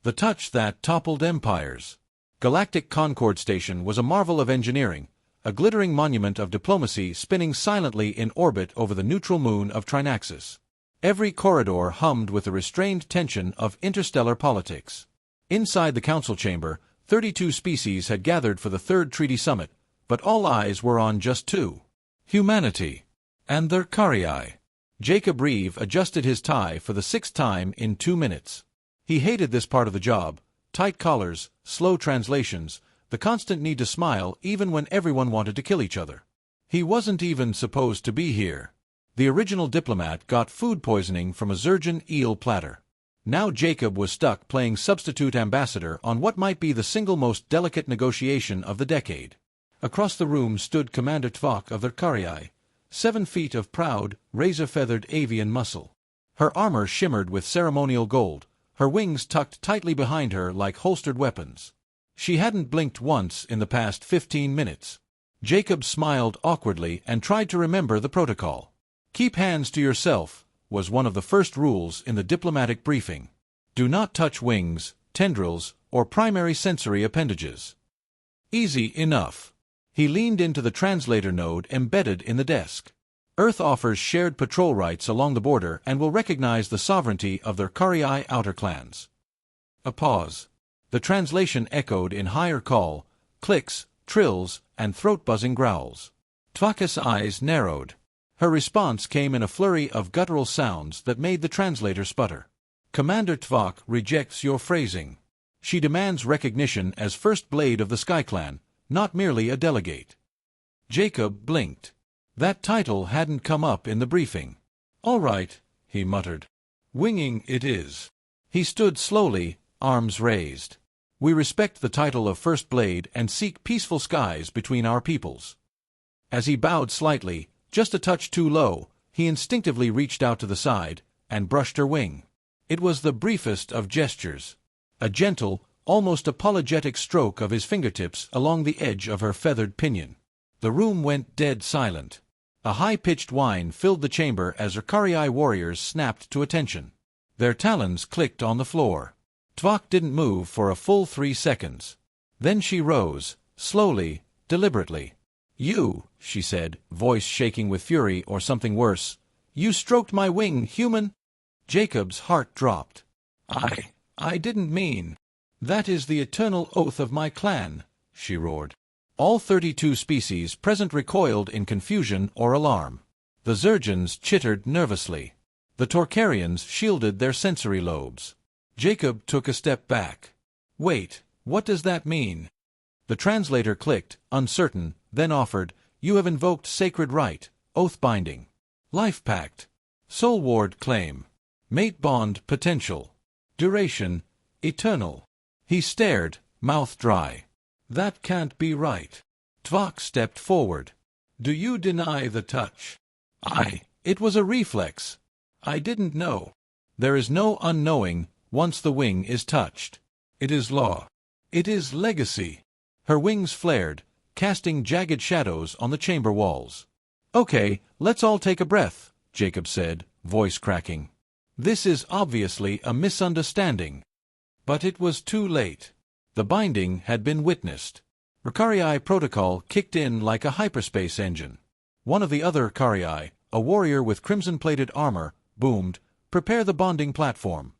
The touch that toppled empires. Galactic Concord Station was a marvel of engineering, a glittering monument of diplomacy spinning silently in orbit over the neutral moon of Trinaxis. Every corridor hummed with the restrained tension of interstellar politics. Inside the council chamber, 32 species had gathered for the Third Treaty Summit, but all eyes were on just two: humanity and their Karii. Jacob Reeve adjusted his tie for the 6th time in 2 minutes. He hated this part of the job: tight collars, slow translations, the constant need to smile even when everyone wanted to kill each other. He wasn't even supposed to be here. The original diplomat got food poisoning from a Zergan eel platter. Now Jacob was stuck playing substitute ambassador on what might be the single most delicate negotiation of the decade. Across the room stood Commander Tvok of the Karii, 7 feet of proud, razor-feathered avian muscle. Her armor shimmered with ceremonial gold, her wings tucked tightly behind her like holstered weapons. She hadn't blinked once in the past 15 minutes. Jacob smiled awkwardly and tried to remember the protocol. "Keep hands to yourself," was one of the first rules in the diplomatic briefing. Do not touch wings, tendrils, or primary sensory appendages. Easy enough. He leaned into the translator node embedded in the desk. Earth offers shared patrol rights along the border and will recognize the sovereignty of their Karii outer clans. A pause. The translation echoed in higher call, clicks, trills, and throat-buzzing growls. Tvok's eyes narrowed. Her response came in a flurry of guttural sounds that made the translator sputter. "Commander Tvok rejects your phrasing. She demands recognition as First Blade of the Sky Clan, not merely a delegate." Jacob blinked. That title hadn't come up in the briefing. "All right," he muttered. "Winging it is." He stood slowly, arms raised. "We respect the title of First Blade and seek peaceful skies between our peoples." As he bowed slightly, just a touch too low, he instinctively reached out to the side and brushed her wing. It was the briefest of gestures. A gentle, almost apologetic stroke of his fingertips along the edge of her feathered pinion. The room went dead silent. A high-pitched whine filled the chamber as her Karii warriors snapped to attention. Their talons clicked on the floor. Tvok didn't move for a full 3 seconds. Then she rose, slowly, deliberately. "You," she said, voice shaking with fury or something worse. "You stroked my wing, human!" Jacob's heart dropped. I didn't mean." "That is the eternal oath of my clan," she roared. All 32 species present recoiled in confusion or alarm. The Zergans chittered nervously. The Torkarians shielded their sensory lobes. Jacob took a step back. "Wait, what does that mean?" The translator clicked, uncertain, then offered, "You have invoked sacred right, oath binding. Life pact. Soul ward claim. Mate bond potential. Duration, eternal." He stared, mouth dry. "That can't be right." Tvok stepped forward. "Do you deny the touch?" It was a reflex. I didn't know." "There is no unknowing once the wing is touched. It is law. It is legacy." Her wings flared, casting jagged shadows on the chamber walls. "Okay, let's all take a breath," Jacob said, voice cracking. "This is obviously a misunderstanding." But it was too late. The binding had been witnessed. Karii protocol kicked in like a hyperspace engine. One of the other Karii, a warrior with crimson-plated armor, boomed, "Prepare the bonding platform."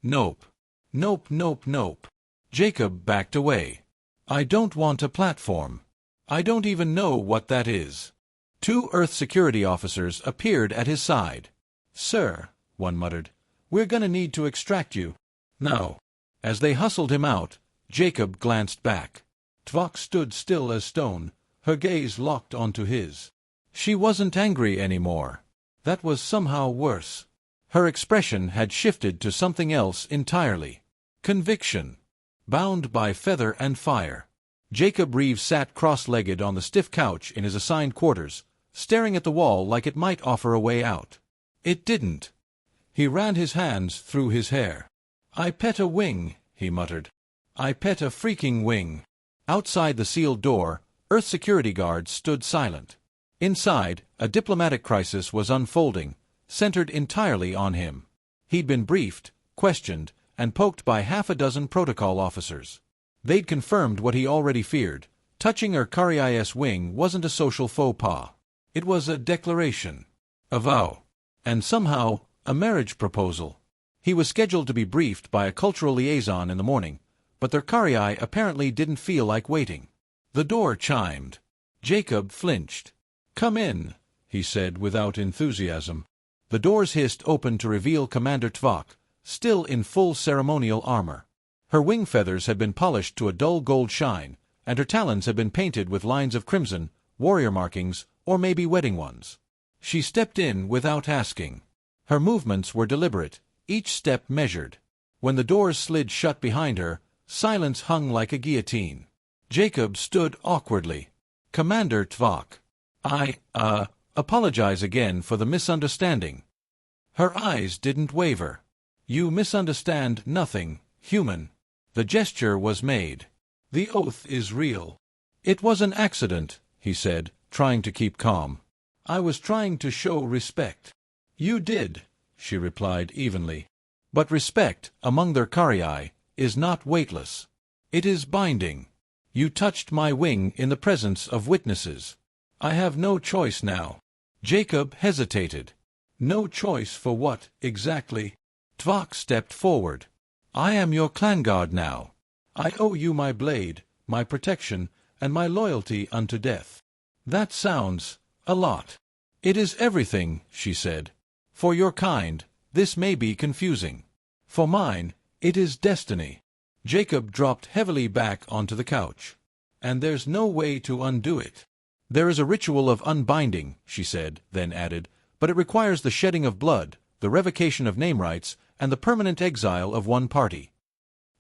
Nope. Nope, nope, nope. Jacob backed away. "I don't want a platform. I don't even know what that is." 2 Earth security officers appeared at his side. "Sir," one muttered, "we're gonna need to extract you. Now." As they hustled him out, Jacob glanced back. Tvok stood still as stone, her gaze locked onto his. She wasn't angry anymore. That was somehow worse. Her expression had shifted to something else entirely. Conviction. Bound by feather and fire. Jacob Reeve sat cross-legged on the stiff couch in his assigned quarters, staring at the wall like it might offer a way out. It didn't. He ran his hands through his hair. "I pet a wing," he muttered. "I pet a freaking wing." Outside the sealed door, Earth security guards stood silent. Inside, a diplomatic crisis was unfolding, centered entirely on him. He'd been briefed, questioned, and poked by half a dozen protocol officers. They'd confirmed what he already feared. Touching Urkari's wing wasn't a social faux pas. It was a declaration, a vow, and somehow a marriage proposal. He was scheduled to be briefed by a cultural liaison in the morning, but Urkarii apparently didn't feel like waiting. The door chimed. Jacob flinched. "Come in," he said without enthusiasm. The doors hissed open to reveal Commander Tvok, still in full ceremonial armor. Her wing feathers had been polished to a dull gold shine, and her talons had been painted with lines of crimson, warrior markings, or maybe wedding ones. She stepped in without asking. Her movements were deliberate, each step measured. When the doors slid shut behind her, silence hung like a guillotine. Jacob stood awkwardly. "Commander Tvok, I apologize again for the misunderstanding." Her eyes didn't waver. "You misunderstand nothing, human." The gesture was made. "The oath is real." "It was an accident," he said, trying to keep calm. "I was trying to show respect." "You did," she replied evenly. "But respect, among the Urkarii, is not weightless. It is binding. You touched my wing in the presence of witnesses. I have no choice now." Jacob hesitated. "No choice for what, exactly?" Tvok stepped forward. "I am your clan guard now. I owe you my blade, my protection, and my loyalty unto death." "That sounds a lot." "It is everything," she said. "For your kind, this may be confusing. For mine, it is destiny." Jacob dropped heavily back onto the couch. "And there's no way to undo it." "There is a ritual of unbinding," she said, then added, "but it requires the shedding of blood, the revocation of name rights, and the permanent exile of one party."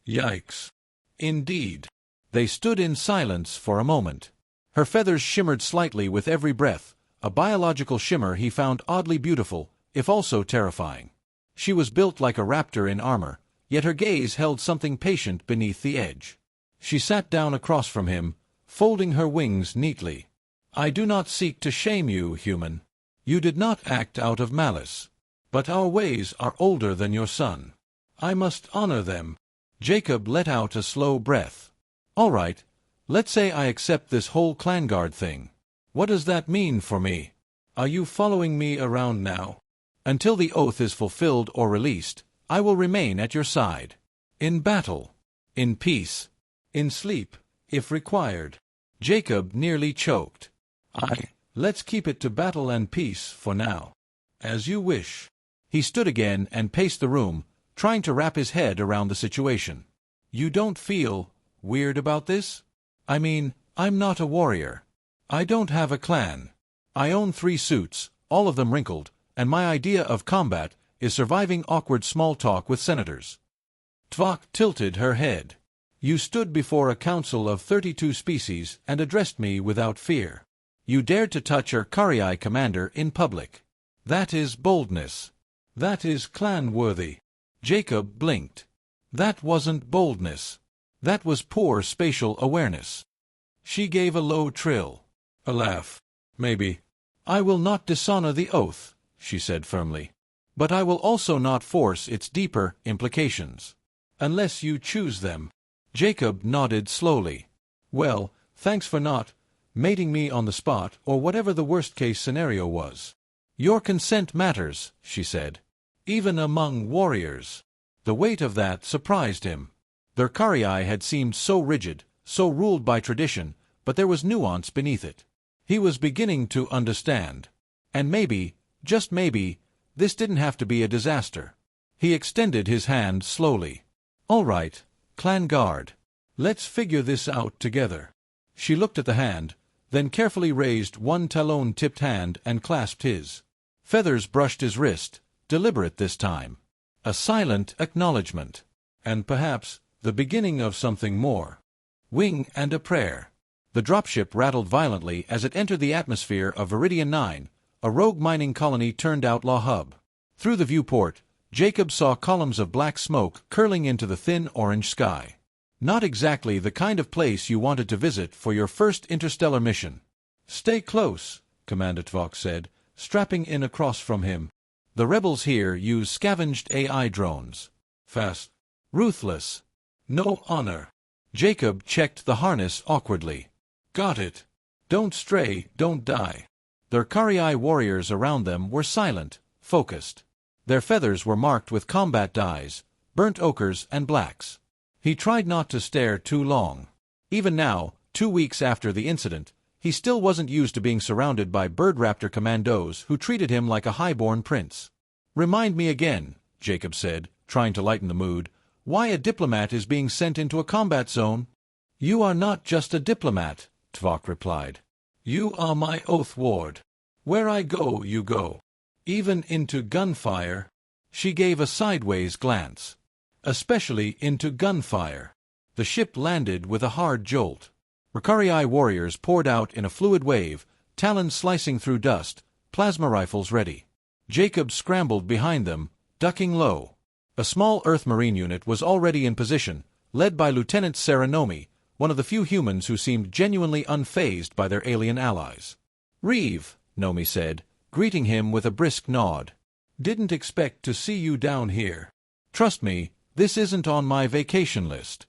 Yikes. Indeed. They stood in silence for a moment. Her feathers shimmered slightly with every breath, a biological shimmer he found oddly beautiful, if also terrifying. She was built like a raptor in armor, yet her gaze held something patient beneath the edge. She sat down across from him, folding her wings neatly. "I do not seek to shame you, human. You did not act out of malice. But our ways are older than your son. I must honor them." Jacob let out a slow breath. "All right, let's say I accept this whole clan guard thing. What does that mean for me? Are you following me around now? Until the oath is fulfilled or released, I will remain at your side. In battle, in peace, in sleep, if required." Jacob nearly choked. Let's keep it to battle and peace for now." "As you wish." He stood again and paced the room, trying to wrap his head around the situation. "You don't feel weird about this? I mean, I'm not a warrior. I don't have a clan. I own 3 suits, all of them wrinkled, and my idea of combat is surviving awkward small talk with senators." Tvok tilted her head. "You stood before a council of 32 species and addressed me without fear. You dared to touch Urkarii commander in public. That is boldness. That is clan-worthy." Jacob blinked. "That wasn't boldness. That was poor spatial awareness." She gave a low trill. A laugh. "Maybe." "I will not dishonor the oath," she said firmly. "But I will also not force its deeper implications. Unless you choose them." Jacob nodded slowly. "Well, thanks for not mating me on the spot, or whatever the worst-case scenario was." "Your consent matters," she said. "Even among warriors." The weight of that surprised him. The Urkarii had seemed so rigid, so ruled by tradition, but there was nuance beneath it. He was beginning to understand. And maybe, just maybe, this didn't have to be a disaster. He extended his hand slowly. "All right, clan guard. Let's figure this out together." She looked at the hand, then carefully raised one talon-tipped hand and clasped his. Feathers brushed his wrist, deliberate this time. A silent acknowledgement. And perhaps the beginning of something more. Wing and a prayer. The dropship rattled violently as it entered the atmosphere of Viridian 9, a rogue mining colony turned outlaw hub. Through the viewport, Jacob saw columns of black smoke curling into the thin orange sky. Not exactly the kind of place you wanted to visit for your first interstellar mission. "Stay close," Commander Tvok said, strapping in across from him. "The rebels here use scavenged AI drones. Fast. Ruthless. No honor. Jacob checked the harness awkwardly. Got it. Don't stray, don't die. The HFY warriors around them were silent, focused. Their feathers were marked with combat dyes, burnt ochres and blacks. He tried not to stare too long. Even now, 2 weeks after the incident, he still wasn't used to being surrounded by bird raptor commandos who treated him like a highborn prince. Remind me again, Jacob said, trying to lighten the mood, why a diplomat is being sent into a combat zone? You are not just a diplomat, Tvok replied. You are my oath ward. Where I go, you go. Even into gunfire. She gave a sideways glance. Especially into gunfire. The ship landed with a hard jolt. HFY warriors poured out in a fluid wave, talons slicing through dust, plasma rifles ready. Jacob scrambled behind them, ducking low. A small Earth Marine unit was already in position, led by Lieutenant Sarah Nomi, one of the few humans who seemed genuinely unfazed by their alien allies. Reeve, Nomi said, greeting him with a brisk nod. Didn't expect to see you down here. Trust me, this isn't on my vacation list.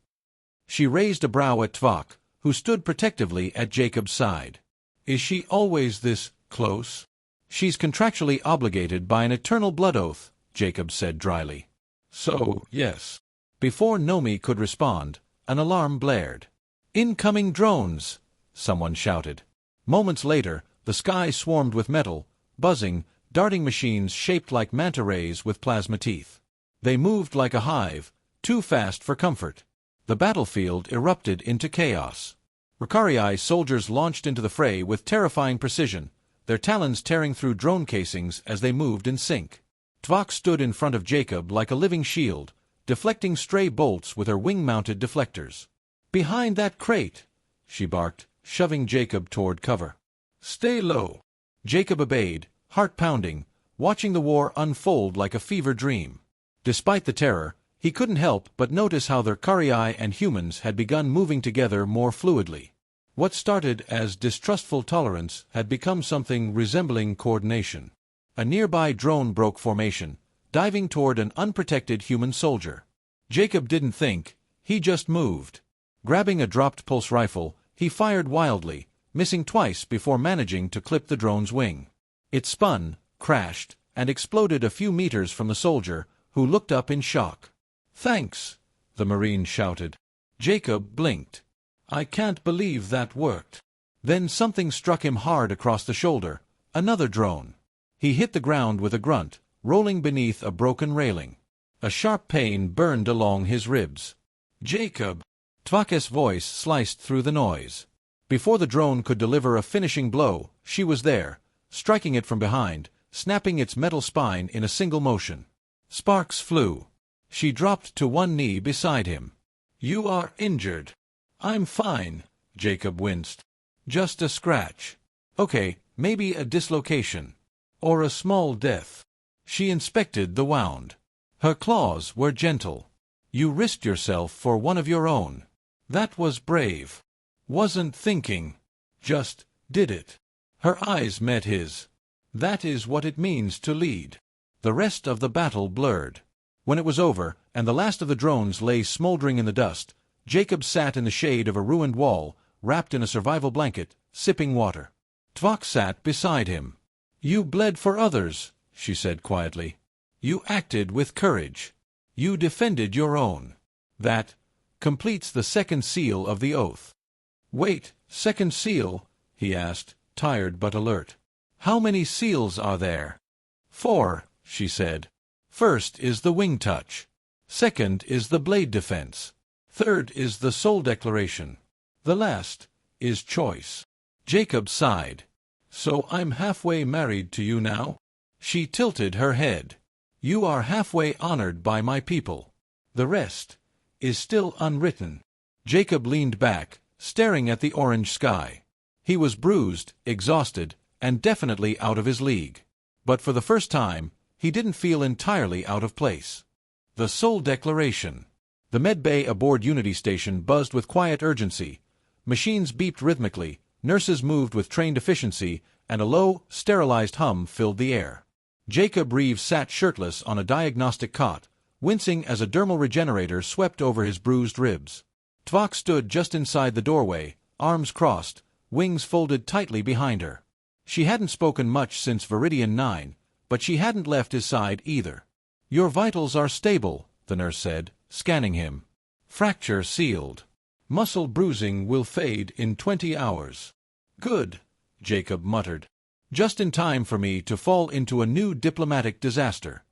She raised a brow at Tvok, who stood protectively at Jacob's side. Is she always this close? She's contractually obligated by an eternal blood oath, Jacob said dryly. So, yes. Before Nomi could respond, an alarm blared. Incoming drones! Someone shouted. Moments later, the sky swarmed with metal, buzzing, darting machines shaped like manta rays with plasma teeth. They moved like a hive, too fast for comfort. The battlefield erupted into chaos. HFY soldiers launched into the fray with terrifying precision, their talons tearing through drone casings as they moved in sync. Tvok stood in front of Jacob like a living shield, deflecting stray bolts with her wing-mounted deflectors. Behind that crate, she barked, shoving Jacob toward cover. Stay low. Jacob obeyed, heart pounding, watching the war unfold like a fever dream. Despite the terror, he couldn't help but notice how their HFY and humans had begun moving together more fluidly. What started as distrustful tolerance had become something resembling coordination. A nearby drone broke formation, diving toward an unprotected human soldier. Jacob didn't think, he just moved. Grabbing a dropped pulse rifle, he fired wildly, missing twice before managing to clip the drone's wing. It spun, crashed, and exploded a few meters from the soldier, who looked up in shock. Thanks, the Marine shouted. Jacob blinked. I can't believe that worked. Then something struck him hard across the shoulder, another drone. He hit the ground with a grunt, rolling beneath a broken railing. A sharp pain burned along his ribs. Jacob! Tvok's voice sliced through the noise. Before the drone could deliver a finishing blow, she was there, striking it from behind, snapping its metal spine in a single motion. Sparks flew. She dropped to one knee beside him. You are injured. I'm fine, Jacob winced. Just a scratch. Okay, maybe a dislocation. Or a small death. She inspected the wound. Her claws were gentle. You risked yourself for one of your own. That was brave. Wasn't thinking. Just did it. Her eyes met his. That is what it means to lead. The rest of the battle blurred. When it was over, and the last of the drones lay smoldering in the dust, Jacob sat in the shade of a ruined wall, wrapped in a survival blanket, sipping water. Tvok sat beside him. You bled for others, she said quietly. You acted with courage. You defended your own. That completes the second seal of the oath. Wait, second seal? He asked, tired but alert. How many seals are there? 4, she said. First is the wing touch. Second is the blade defense. Third is the soul declaration. The last is choice. Jacob sighed. So I'm halfway married to you now? She tilted her head. You are halfway honored by my people. The rest is still unwritten. Jacob leaned back, staring at the orange sky. He was bruised, exhausted, and definitely out of his league. But for the first time, he didn't feel entirely out of place. The soul declaration. The medbay aboard Unity Station buzzed with quiet urgency. Machines beeped rhythmically, nurses moved with trained efficiency, and a low, sterilized hum filled the air. Jacob Reeves sat shirtless on a diagnostic cot, wincing as a dermal regenerator swept over his bruised ribs. Tvok stood just inside the doorway, arms crossed, wings folded tightly behind her. She hadn't spoken much since Viridian 9, but she hadn't left his side either. "Your vitals are stable," the nurse said, scanning him. "Fracture sealed. Muscle bruising will fade in 20 hours. "Good," Jacob muttered. "Just in time for me to fall into a new diplomatic disaster."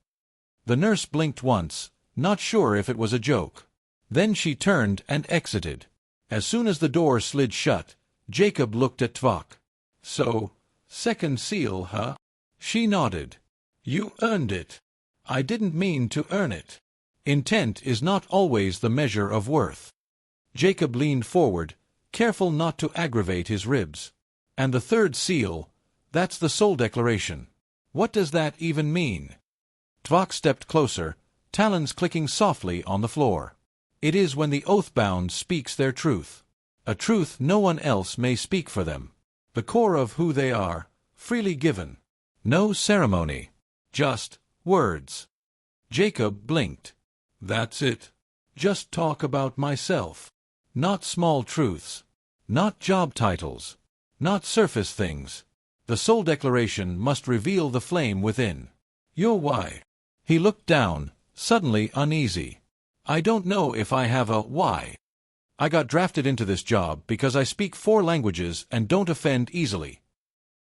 The nurse blinked once, not sure if it was a joke. Then she turned and exited. As soon as the door slid shut, Jacob looked at Tvok. "So, second seal, huh?" She nodded. "You earned it." "I didn't mean to earn it. Intent is not always the measure of worth." Jacob leaned forward, careful not to aggravate his ribs. "And the third seal, that's the soul declaration. What does that even mean?" Tvok stepped closer, talons clicking softly on the floor. "It is when the oath-bound speaks their truth. A truth no one else may speak for them. The core of who they are, freely given. No ceremony. Just words." Jacob blinked. "That's it. Just talk about myself. Not small truths. Not job titles. Not surface things. The soul declaration must reveal the flame within. Your why." He looked down, suddenly uneasy. "I don't know if I have a why. I got drafted into this job because I speak 4 languages and don't offend easily.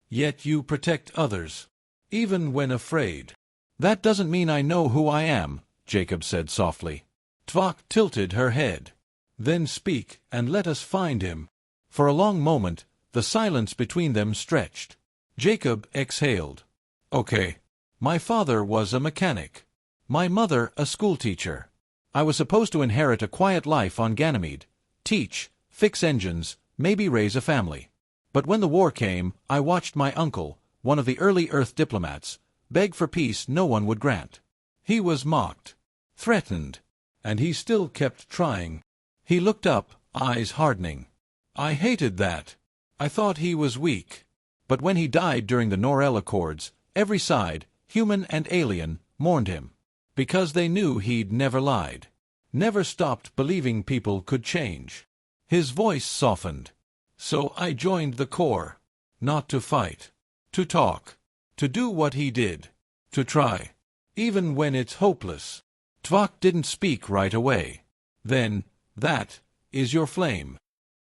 Yet you protect others, even when afraid." "That doesn't mean I know who I am," Jacob said softly. Tvok tilted her head. "Then speak, and let us find him." For a long moment, the silence between them stretched. Jacob exhaled. "Okay. My father was a mechanic. My mother a schoolteacher. I was supposed to inherit a quiet life on Ganymede, teach, fix engines, maybe raise a family. But when the war came, I watched my uncle, one of the early Earth diplomats, beg for peace no one would grant. He was mocked, threatened, and he still kept trying." He looked up, eyes hardening. "I hated that. I thought he was weak. But when he died during the Norel Accords, every side, human and alien, mourned him. Because they knew he'd never lied. Never stopped believing people could change." His voice softened. "So I joined the Corps. Not to fight. To talk. To do what he did. To try. Even when it's hopeless." Tvok didn't speak right away. Then, "That is your flame."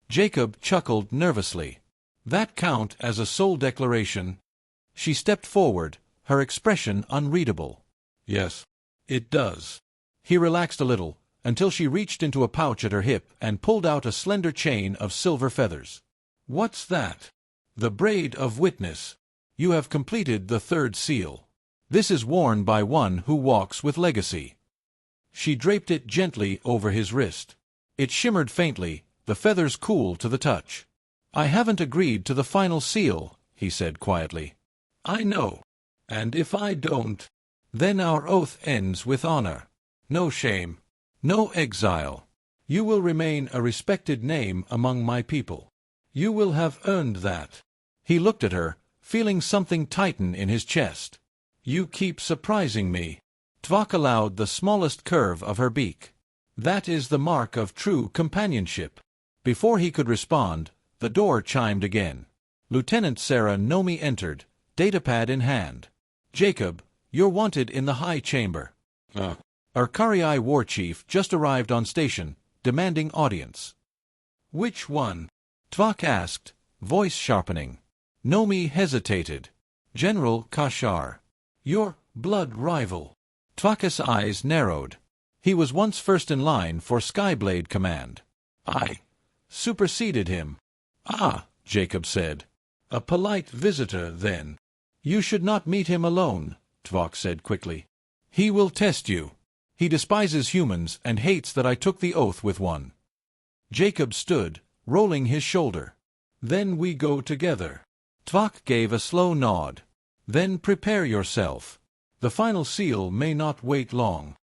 Jacob chuckled nervously. "That count as a soul declaration?" She stepped forward, her expression unreadable. "Yes, it does." He relaxed a little, until she reached into a pouch at her hip and pulled out a slender chain of silver feathers. "What's that?" "The braid of witness. You have completed the third seal. This is worn by one who walks with legacy." She draped it gently over his wrist. It shimmered faintly, the feathers cool to the touch. "I haven't agreed to the final seal," he said quietly. "I know. And if I don't, then our oath ends with honor. No shame. No exile. You will remain a respected name among my people. You will have earned that." He looked at her, feeling something tighten in his chest. "You keep surprising me." Tvok allowed the smallest curve of her beak. "That is the mark of true companionship." Before he could respond, the door chimed again. Lieutenant Sarah Nomi entered, datapad in hand. "Jacob, you're wanted in the high chamber." Arkarii war chief just arrived on station, demanding audience. "Which one?" Tvok asked, voice sharpening. Nomi hesitated. "General Kashar. Your blood rival." Tvok's eyes narrowed. He was once first in line for Skyblade Command. "I superseded him." "Ah," Jacob said. "A polite visitor, then." "You should not meet him alone," Tvok said quickly. "He will test you. He despises humans and hates that I took the oath with one." Jacob stood, rolling his shoulder. "Then we go together." Tvok gave a slow nod. "Then prepare yourself. The final seal may not wait long."